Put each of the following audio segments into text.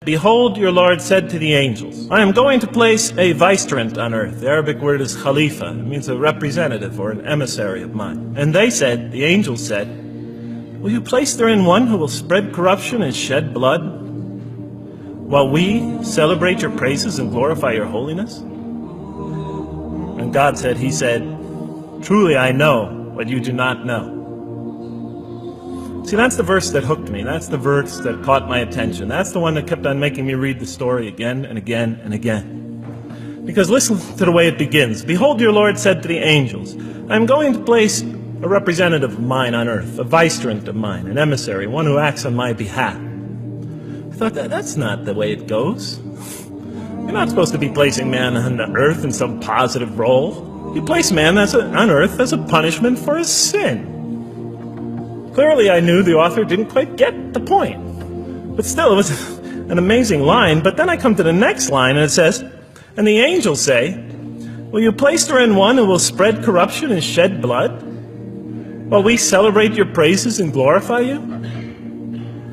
Behold, your Lord said to the angels, I am going to place a vicegerent on earth. The Arabic word is khalifa. It means a representative or an emissary of mine. And they said, the angels said, will you place therein one who will spread corruption and shed blood, while we celebrate your praises and glorify your holiness? And God said, he said, truly I know what you do not know. See, that's the verse that hooked me. That's the verse that caught my attention. That's the one that kept on making me read the story again and again and again. Because listen to the way it begins. Behold, your Lord said to the angels, I am going to place a representative of mine on earth, a vicegerent of mine, an emissary, one who acts on my behalf. I thought, that's not the way it goes. You're not supposed to be placing man on the earth in some positive role. You place man on earth as a punishment for his sin. Clearly, I knew the author didn't quite get the point. But still, it was an amazing line. But then I come to the next line, and it says, and the angels say, will you place therein one who will spread corruption and shed blood, while we celebrate your praises and glorify you?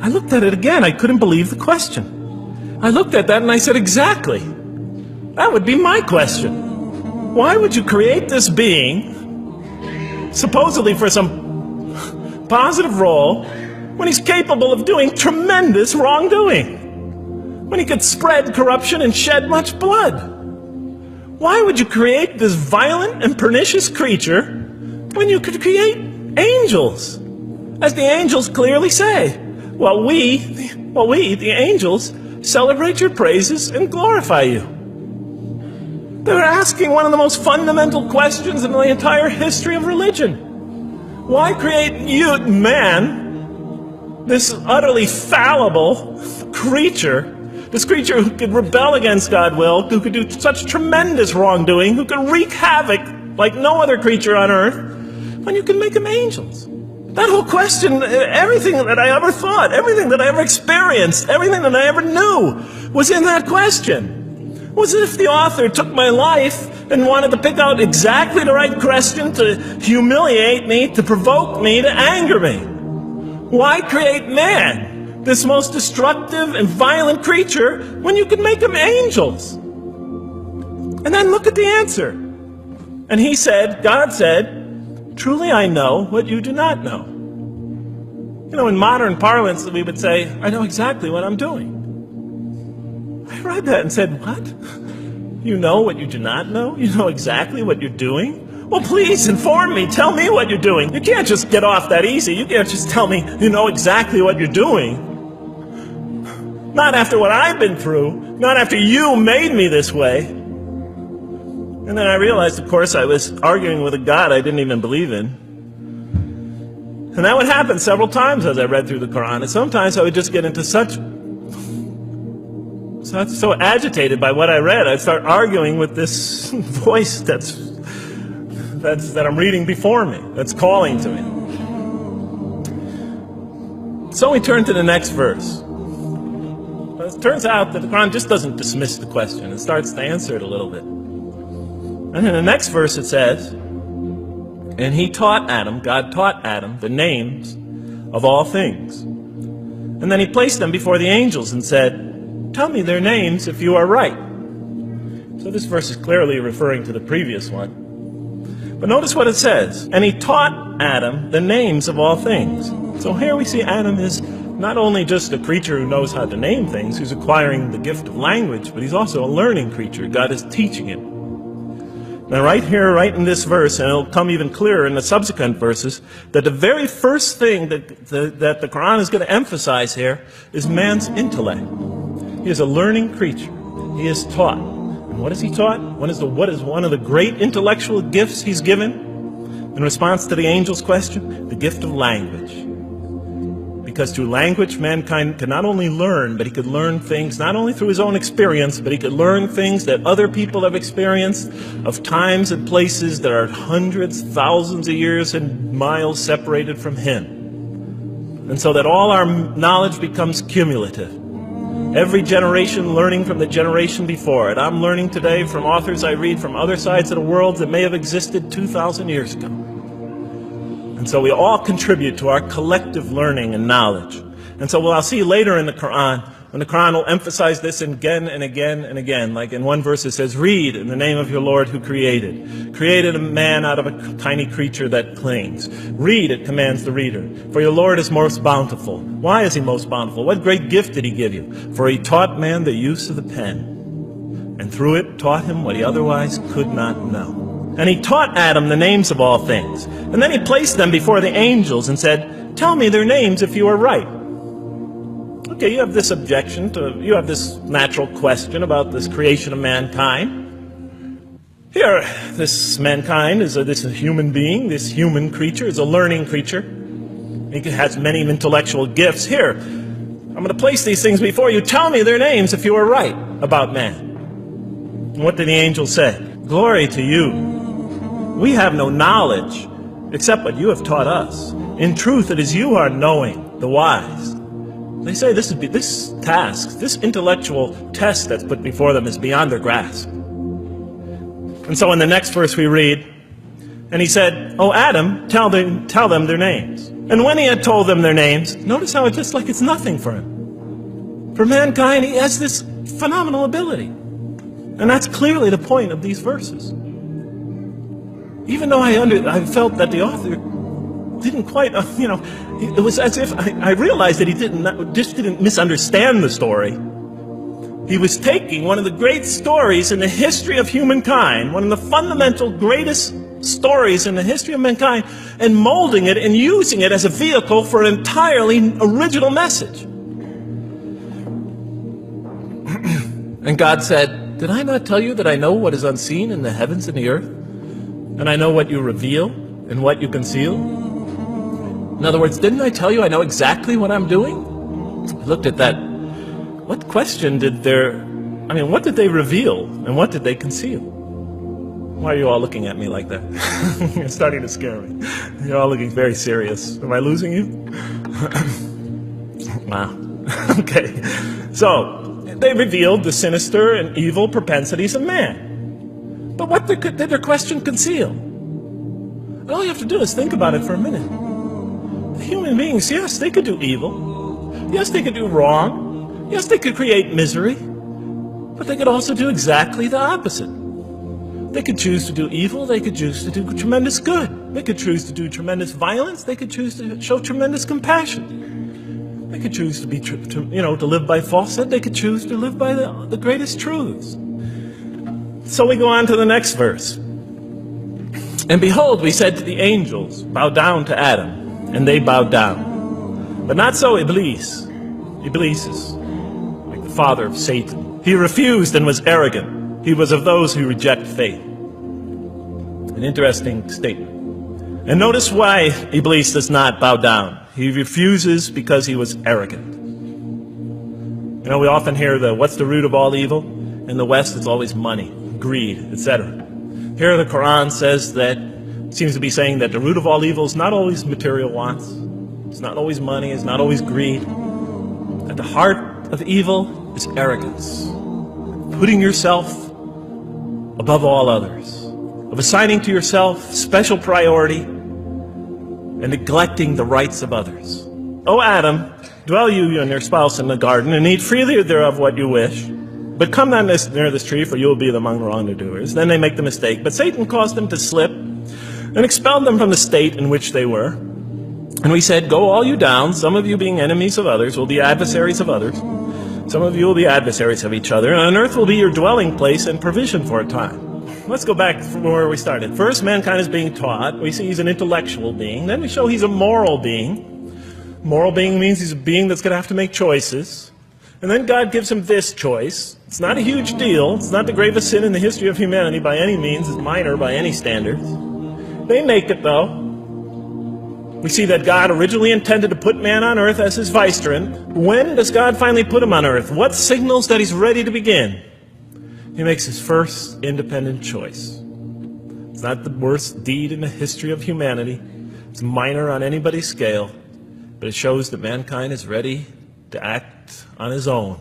I looked at it again. I couldn't believe the question. I looked at that, and I said, exactly. That would be my question. Why would you create this being, supposedly for some positive role, when he's capable of doing tremendous wrongdoing, when he could spread corruption and shed much blood? Why would you create this violent and pernicious creature when you could create angels? As the angels clearly say, well, we, the angels, celebrate your praises and glorify you. They're asking one of the most fundamental questions in the entire history of religion. Why create you, man, this utterly fallible creature, this creature who could rebel against God's will, who could do such tremendous wrongdoing, who could wreak havoc like no other creature on earth, when you can make them angels? That whole question, everything that I ever thought, everything that I ever experienced, everything that I ever knew was in that question. It was as if the author took my life and wanted to pick out exactly the right question to humiliate me, to provoke me, to anger me. Why create man, this most destructive and violent creature, when you can make them angels? And then look at the answer. And he said, God said, truly I know what you do not know. You know, in modern parlance, we would say, I know exactly what I'm doing. I read that and said, what? You know what you do not know? You know exactly what you're doing? Well, please inform me. Tell me what you're doing. You can't just get off that easy. You can't just tell me you know exactly what you're doing. Not after what I've been through. Not after you made me this way. And then I realized, of course, I was arguing with a God I didn't even believe in. And that would happen several times as I read through the Quran. And sometimes I would just get into so agitated by what I read, I'd start arguing with this voice that I'm reading before me, that's calling to me. So we turn to the next verse. It turns out that the Quran just doesn't dismiss the question. It starts to answer it a little bit. And in the next verse it says, and he taught Adam, God taught Adam, the names of all things. And then he placed them before the angels and said, tell me their names if you are right. So this verse is clearly referring to the previous one. But notice what it says. And he taught Adam the names of all things. So here we see Adam is not only just a creature who knows how to name things, who's acquiring the gift of language, but he's also a learning creature. God is teaching him. Now right here, right in this verse, and it'll come even clearer in the subsequent verses, that the very first thing that the Quran is going to emphasize here is man's intellect. He is a learning creature. He is taught. And what is he taught? What is one of the great intellectual gifts he's given in response to the angel's question? The gift of language. Because through language, mankind can not only learn, but he could learn things not only through his own experience, but he could learn things that other people have experienced of times and places that are hundreds, thousands of years and miles separated from him. And so that all our knowledge becomes cumulative. Every generation learning from the generation before it. I'm learning today from authors I read from other sides of the world that may have existed 2,000 years ago. And so we all contribute to our collective learning and knowledge. And so what I'll see later in the Quran, And the Quran will emphasize this again and again and again. Like in one verse it says, read in the name of your Lord who created a man out of a tiny creature that clings. Read, it commands the reader. For your Lord is most bountiful. Why is he most bountiful? What great gift did he give you? For he taught man the use of the pen, and through it taught him what he otherwise could not know. And he taught Adam the names of all things. And then he placed them before the angels and said, tell me their names if you are right. Okay, you have this you have this natural question about this creation of mankind. Here, this mankind is this human being, this human creature is a learning creature. He has many intellectual gifts. Here, I'm going to place these things before you. Tell me their names if you are right about man. And what did the angel say? Glory to you. We have no knowledge except what you have taught us. In truth, it is you who are knowing, the wise. They say this task, this intellectual test that's put before them is beyond their grasp. And so in the next verse we read, and he said, "O Adam, tell them their names." And when he had told them their names, notice how it's just like it's nothing for him. For mankind, he has this phenomenal ability. And that's clearly the point of these verses. Even though I felt that the author didn't quite, it was as if I realized that he didn't misunderstand the story. He was taking one of the great stories in the history of humankind, one of the fundamental greatest stories in the history of mankind, and molding it and using it as a vehicle for an entirely original message. And God said, did I not tell you that I know what is unseen in the heavens and the earth? And I know what you reveal and what you conceal? In other words, didn't I tell you I know exactly what I'm doing? I looked at that. What question what did they reveal and what did they conceal? Why are you all looking at me like that? You're starting to scare me. You're all looking very serious. Am I losing you? Wow. Okay. So, they revealed the sinister and evil propensities of man. But what did their question conceal? And all you have to do is think about it for a minute. Human beings, yes, they could do evil. Yes, they could do wrong. Yes, they could create misery. But they could also do exactly the opposite. They could choose to do evil. They could choose to do tremendous good. They could choose to do tremendous violence. They could choose to show tremendous compassion. They could choose to live by falsehood. They could choose to live by the greatest truths. So we go on to the next verse. And behold, we said to the angels, bow down to Adam. And they bowed down. But not so Iblis. Iblis is like the father of Satan. He refused and was arrogant. He was of those who reject faith. An interesting statement. And notice why Iblis does not bow down. He refuses because he was arrogant. We often hear what's the root of all evil? In the West, it's always money, greed, etc. Here the Quran says that, seems to be saying that the root of all evil is not always material wants. It's not always money. It's not always greed. At the heart of evil is arrogance. Putting yourself above all others. Of assigning to yourself special priority and neglecting the rights of others. O Adam, dwell you and your spouse in the garden and eat freely thereof what you wish. But come not near this tree, for you will be among the wrongdoers. Then they make the mistake. But Satan caused them to slip and expelled them from the state in which they were. And we said, go all you down, some of you being enemies of others, will be adversaries of others. Some of you will be adversaries of each other, and on earth will be your dwelling place and provision for a time. Let's go back from where we started. First, mankind is being taught. We see he's an intellectual being. Then we show he's a moral being. Moral being means he's a being that's going to have to make choices. And then God gives him this choice. It's not a huge deal. It's not the gravest sin in the history of humanity by any means. It's minor by any standards. They make it, though. We see that God originally intended to put man on earth as his vicegerent. When does God finally put him on earth? What signals that he's ready to begin? He makes his first independent choice. It's not the worst deed in the history of humanity. It's minor on anybody's scale. But it shows that mankind is ready to act on his own.